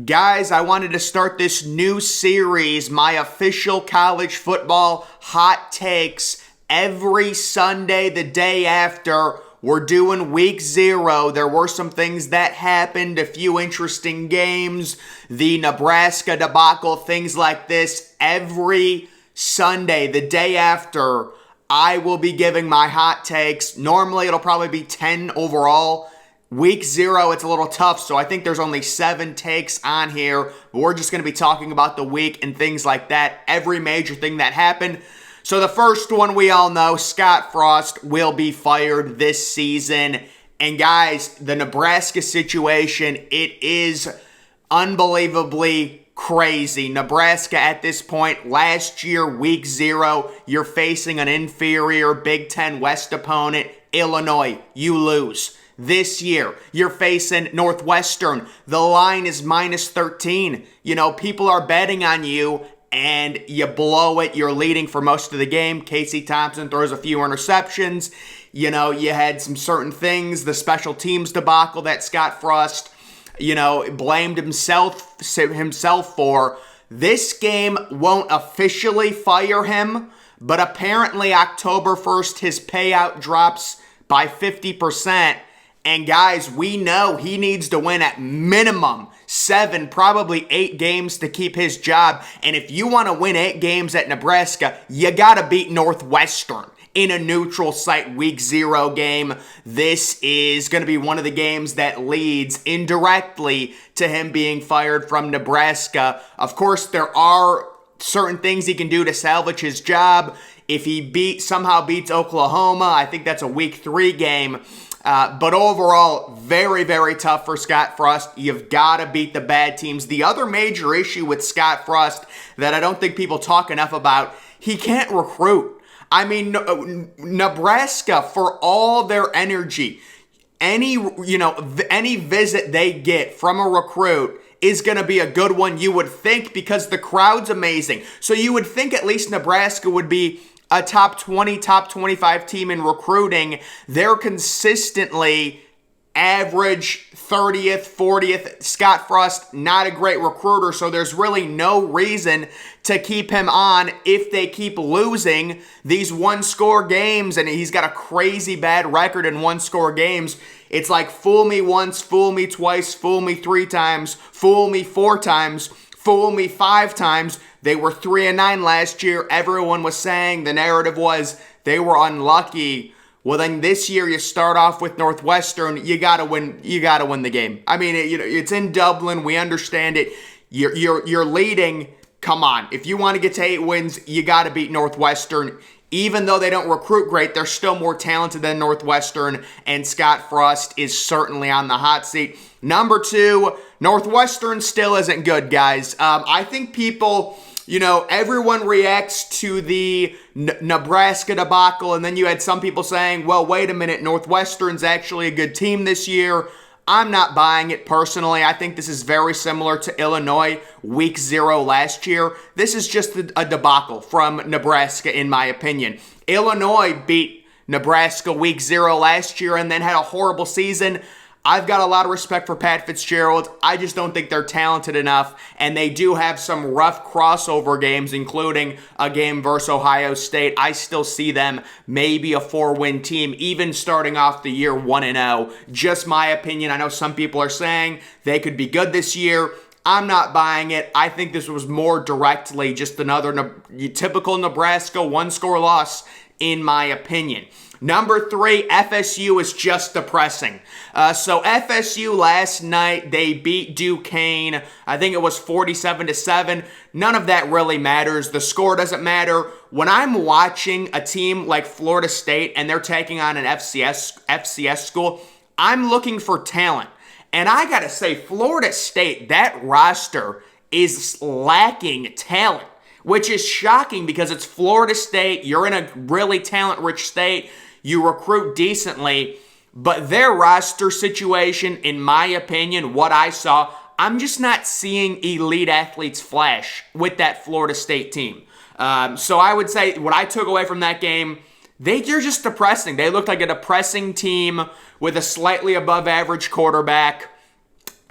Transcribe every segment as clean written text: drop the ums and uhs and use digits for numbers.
Guys, I wanted to start this new series, my official college football hot takes, every Sunday the day after. We're doing week 0. There were some things that happened, a few interesting games, the Nebraska debacle, things like this. Every Sunday, the day after, I will be giving my hot takes. Normally, it'll probably be 10 overall. Week 0, it's a little tough, so I think there's only 7 takes on here. But we're just going to be talking about the week and things like that, every major thing that happened. So the first one we all know, Scott Frost will be fired this season. And guys, the Nebraska situation, it is unbelievably crazy. Nebraska at this point, last year, week 0, you're facing an inferior Big Ten West opponent, Illinois. You lose. This year, you're facing Northwestern. The line is minus 13. You know, people are betting on you, and you blow it. You're leading for most of the game. Casey Thompson throws a few interceptions. You know, you had some certain things. The special teams debacle that Scott Frost, blamed himself for. This game won't officially fire him, but apparently October 1st, his payout drops by 50%. And guys, we know he needs to win at minimum 7, probably 8 games to keep his job. And if you want to win 8 games at Nebraska, you got to beat Northwestern in a neutral site week 0 game. This is going to be one of the games that leads indirectly to him being fired from Nebraska. Of course, there are certain things he can do to salvage his job. If he somehow beats Oklahoma, I think that's a week 3 game. But overall, very, very tough for Scott Frost. You've got to beat the bad teams. The other major issue with Scott Frost that I don't think people talk enough about, he can't recruit. I mean, Nebraska, for all their energy, any visit they get from a recruit is going to be a good one, you would think, because the crowd's amazing. So you would think at least Nebraska would be a top 20, top 25 team in recruiting. They're consistently average 30th, 40th. Scott Frost, not a great recruiter, so there's really no reason to keep him on if they keep losing these one-score games, and he's got a crazy bad record in one-score games. It's like fool me once, fool me twice, fool me 3 times, fool me 4 times, fool me 5 times. They were 3-9 last year. Everyone was saying, the narrative was they were unlucky. Well, then this year you start off with Northwestern. You gotta win. You gotta win the game. I mean, it's in Dublin. We understand it. You're leading. Come on. If you want to get to 8 wins, you gotta beat Northwestern. Even though they don't recruit great, they're still more talented than Northwestern, and Scott Frost is certainly on the hot seat. Number 2, Northwestern still isn't good, guys. I think people, everyone reacts to the Nebraska debacle, and then you had some people saying, well, wait a minute, Northwestern's actually a good team this year. I'm not buying it personally. I think this is very similar to Illinois week 0 last year. This is just a debacle from Nebraska, in my opinion. Illinois beat Nebraska week 0 last year and then had a horrible season. I've got a lot of respect for Pat Fitzgerald. I just don't think they're talented enough, and they do have some rough crossover games, including a game versus Ohio State. I still see them maybe a 4-win team, even starting off the year 1-0. Just my opinion. I know some people are saying they could be good this year. I'm not buying it. I think this was more directly just another typical Nebraska one-score loss, in my opinion. Number 3, FSU is just depressing. So FSU last night, they beat Duquesne. I think it was 47-7. None of that really matters. The score doesn't matter. When I'm watching a team like Florida State and they're taking on an FCS school, I'm looking for talent. And I gotta say, Florida State, that roster is lacking talent, which is shocking because it's Florida State. You're in a really talent-rich state. You recruit decently, but their roster situation, in my opinion, what I saw, I'm just not seeing elite athletes flash with that Florida State team. So I would say what I took away from that game, they're just depressing. They looked like a depressing team with a slightly above average quarterback.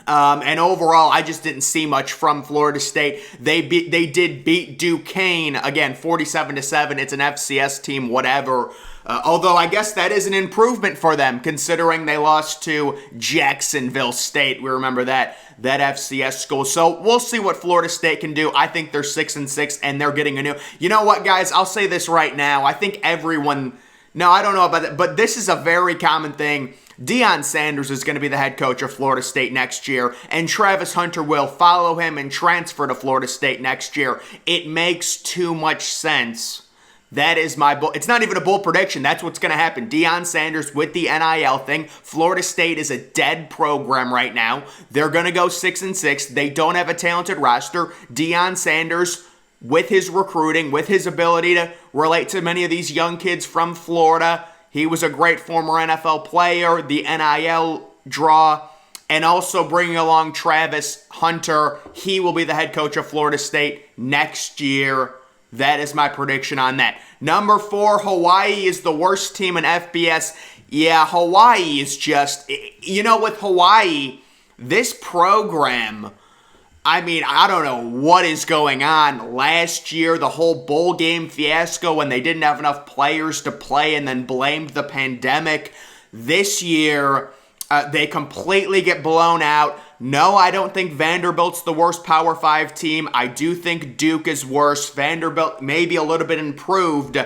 And overall, I just didn't see much from Florida State. They did beat Duquesne, again, 47-7. It's an FCS team, whatever. Although I guess that is an improvement for them, considering they lost to Jacksonville State. We remember that FCS school. So we'll see what Florida State can do. I think they're 6-6, and they're getting a new... You know what, guys? I'll say this right now. I think everyone... No, I don't know about that, but this is a very common thing. Deion Sanders is going to be the head coach of Florida State next year, and Travis Hunter will follow him and transfer to Florida State next year. It makes too much sense. That is my bull. It's not even a bold prediction. That's what's going to happen. Deion Sanders with the NIL thing. Florida State is a dead program right now. They're going to go 6-6. They don't have a talented roster. Deion Sanders, with his recruiting, with his ability to relate to many of these young kids from Florida, he was a great former NFL player, the NIL draw, and also bringing along Travis Hunter. He will be the head coach of Florida State next year. That is my prediction on that. Number 4, Hawaii is the worst team in FBS. Yeah, Hawaii is just, with Hawaii, this program, I mean, I don't know what is going on. Last year, the whole bowl game fiasco when they didn't have enough players to play and then blamed the pandemic. This year, they completely get blown out. No, I don't think Vanderbilt's the worst Power 5 team. I do think Duke is worse. Vanderbilt maybe a little bit improved,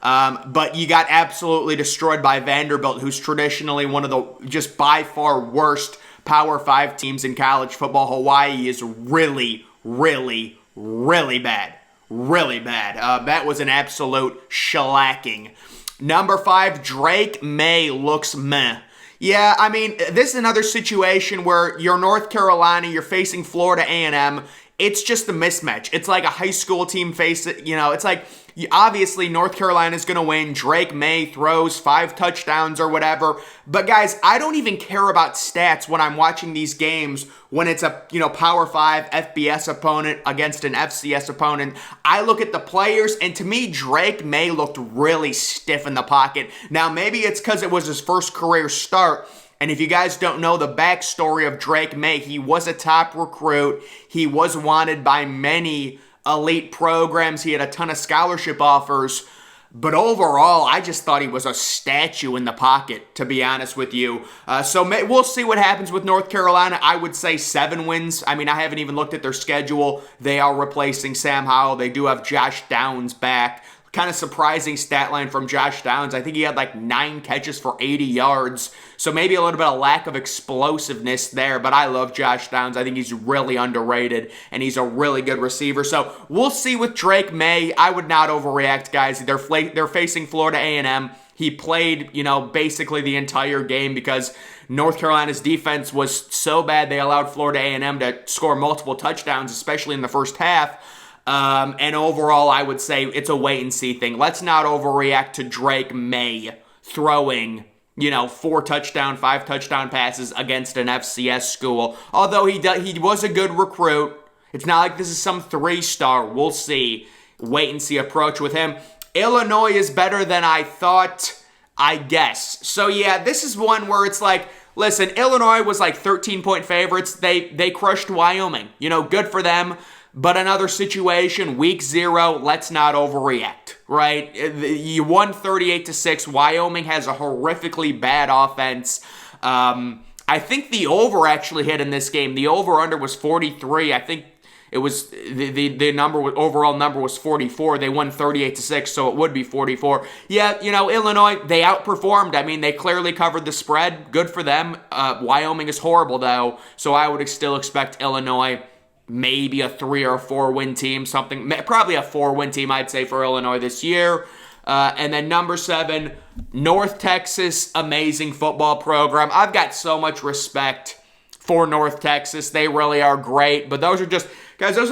but you got absolutely destroyed by Vanderbilt, who's traditionally one of the just by far worst Power 5 teams in college football. Hawaii is really, really, really bad. Really bad. That was an absolute shellacking. Number 5, Drake May looks meh. Yeah, I mean, this is another situation where you're North Carolina, you're facing Florida A&M. It's just a mismatch. It's like a high school team it's like, obviously North Carolina's going to win. Drake May throws 5 touchdowns or whatever. But guys, I don't even care about stats when I'm watching these games when it's a, Power 5 FBS opponent against an FCS opponent. I look at the players, and to me, Drake May looked really stiff in the pocket. Now, maybe it's because it was his first career start. And if you guys don't know the backstory of Drake May, he was a top recruit. He was wanted by many elite programs. He had a ton of scholarship offers. But overall, I just thought he was a statue in the pocket, to be honest with you. So we'll see what happens with North Carolina. I would say 7 wins. I mean, I haven't even looked at their schedule. They are replacing Sam Howell. They do have Josh Downs back. Kind of surprising stat line from Josh Downs. I think he had like 9 catches for 80 yards. So maybe a little bit of lack of explosiveness there. But I love Josh Downs. I think he's really underrated. And he's a really good receiver. So we'll see with Drake May. I would not overreact, guys. They're facing Florida A&M. He played, basically the entire game because North Carolina's defense was so bad they allowed Florida A&M to score multiple touchdowns, especially in the first half. And overall, I would say it's a wait-and-see thing. Let's not overreact to Drake May throwing, 4 touchdown, 5 touchdown passes against an FCS school. Although he was a good recruit. It's not like this is some 3-star. We'll see. Wait-and-see approach with him. Illinois is better than I thought, I guess. So, yeah, this is one where it's like, listen, Illinois was like 13-point favorites. They crushed Wyoming. Good for them. But another situation, week 0, let's not overreact, right? You won 38-6. Wyoming has a horrifically bad offense. I think the over actually hit in this game. The over-under was 43. I think it was the overall number was 44. They won 38-6, so it would be 44. Yeah, Illinois, they outperformed. I mean, they clearly covered the spread. Good for them. Wyoming is horrible, though, so I would still expect Illinois maybe a 3 or 4 win team, probably a 4-win team, I'd say, for Illinois this year. And then number 7, North Texas, amazing football program. I've got so much respect for North Texas. They really are great. But those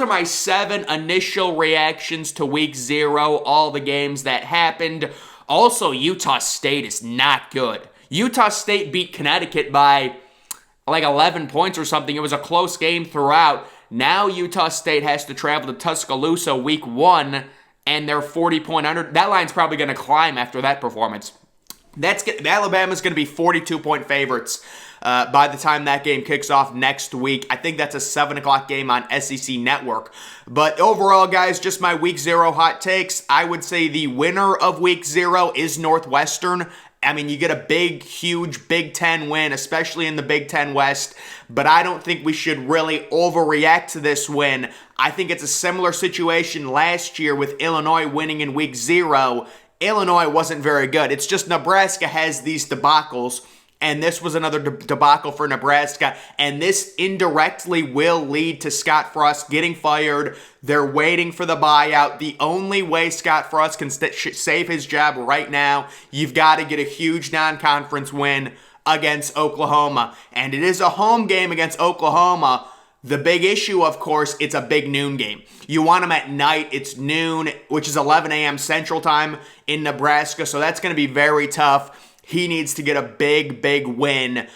are my 7 initial reactions to week 0, all the games that happened. Also, Utah State is not good. Utah State beat Connecticut by like 11 points or something. It was a close game throughout. Now Utah State has to travel to Tuscaloosa week 1 and they're 40-point under. That line's probably going to climb after that performance. Alabama's going to be 42-point favorites by the time that game kicks off next week. I think that's a 7 o'clock game on SEC Network. But overall, guys, just my Week 0 hot takes. I would say the winner of Week 0 is Northwestern. I mean, you get a big, huge Big Ten win, especially in the Big Ten West, but I don't think we should really overreact to this win. I think it's a similar situation last year with Illinois winning in Week 0. Illinois wasn't very good. It's just Nebraska has these debacles, and this was another debacle for Nebraska, and this indirectly will lead to Scott Frost getting fired. They're waiting for the buyout. The only way Scott Frost can save his job right now, you've got to get a huge non-conference win against Oklahoma, and it is a home game against Oklahoma. The big issue, of course, it's a big noon game. You want them at night. It's noon, which is 11 a.m. Central Time in Nebraska, so that's going to be very tough. He needs to get a big, big win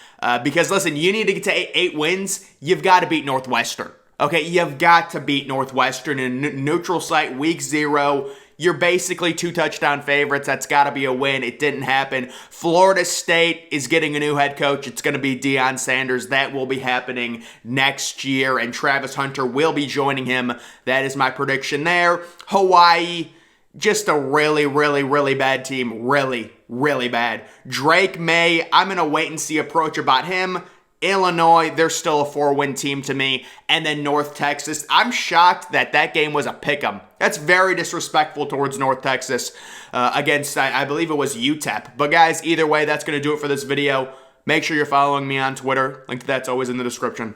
because, listen, you need to get to 8 wins. You've got to beat Northwestern. Okay, you've got to beat Northwestern in a neutral site, Week 0. You're basically 2 touchdown favorites. That's got to be a win. It didn't happen. Florida State is getting a new head coach. It's going to be Deion Sanders. That will be happening next year, and Travis Hunter will be joining him. That is my prediction there. Hawaii, just a really, really, really bad team. Really, really bad. Drake May, I'm in a wait-and-see approach about him. Illinois, they're still a 4-win team to me. And then North Texas, I'm shocked that game was a pick'em. That's very disrespectful towards North Texas against, I believe it was UTEP. But guys, either way, that's going to do it for this video. Make sure you're following me on Twitter. Link to that's always in the description.